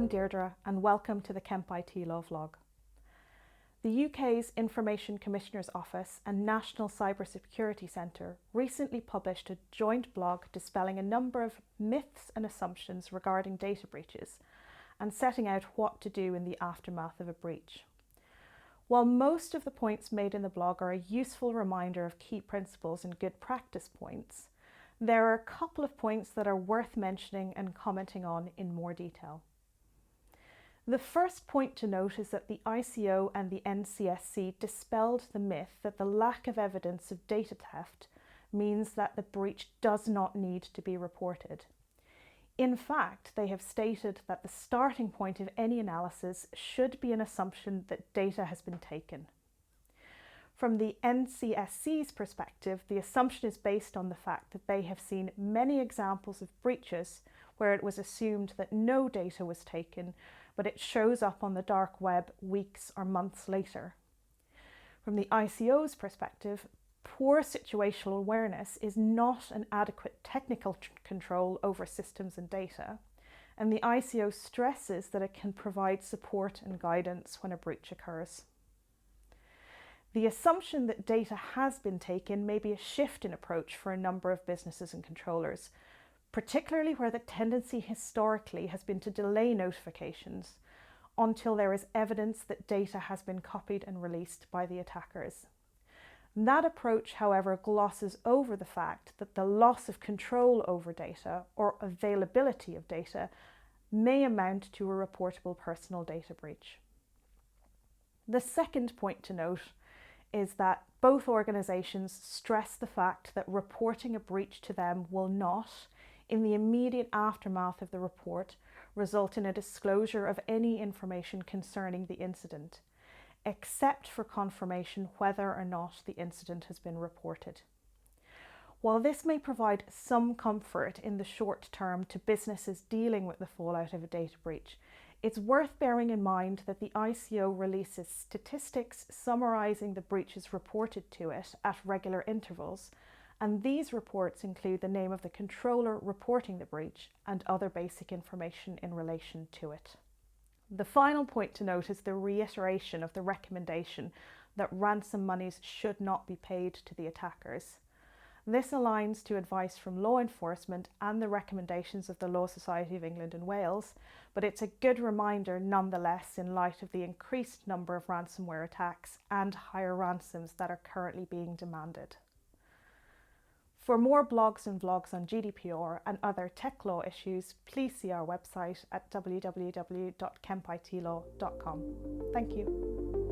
I'm Deirdre and welcome to the Kemp IT Law vlog. The UK's Information Commissioner's Office and National Cyber Security Centre recently published a joint blog dispelling a number of myths and assumptions regarding data breaches and setting out what to do in the aftermath of a breach. While most of the points made in the blog are a useful reminder of key principles and good practice points, there are a couple of points that are worth mentioning and commenting on in more detail. The first point to note is that the ICO and the NCSC dispelled the myth that the lack of evidence of data theft means that the breach does not need to be reported. In fact, they have stated that the starting point of any analysis should be an assumption that data has been taken. From the NCSC's perspective, the assumption is based on the fact that they have seen many examples of breaches where it was assumed that no data was taken, but it shows up on the dark web weeks or months later. From the ICO's perspective, poor situational awareness is not an adequate technical control over systems and data, and the ICO stresses that it can provide support and guidance when a breach occurs. The assumption that data has been taken may be a shift in approach for a number of businesses and controllers, particularly where the tendency historically has been to delay notifications until there is evidence that data has been copied and released by the attackers. That approach, however, glosses over the fact that the loss of control over data or availability of data may amount to a reportable personal data breach. The second point to note is that both organisations stress the fact that reporting a breach to them will not, in the immediate aftermath of the report, result in a disclosure of any information concerning the incident, except for confirmation whether or not the incident has been reported. While this may provide some comfort in the short term to businesses dealing with the fallout of a data breach, it's worth bearing in mind that the ICO releases statistics summarising the breaches reported to it at regular intervals, and these reports include the name of the controller reporting the breach and other basic information in relation to it. The final point to note is the reiteration of the recommendation that ransom monies should not be paid to the attackers. This aligns to advice from law enforcement and the recommendations of the Law Society of England and Wales, but it's a good reminder nonetheless in light of the increased number of ransomware attacks and higher ransoms that are currently being demanded. For more blogs and vlogs on GDPR and other tech law issues, please see our website at www.kempitlaw.com. Thank you.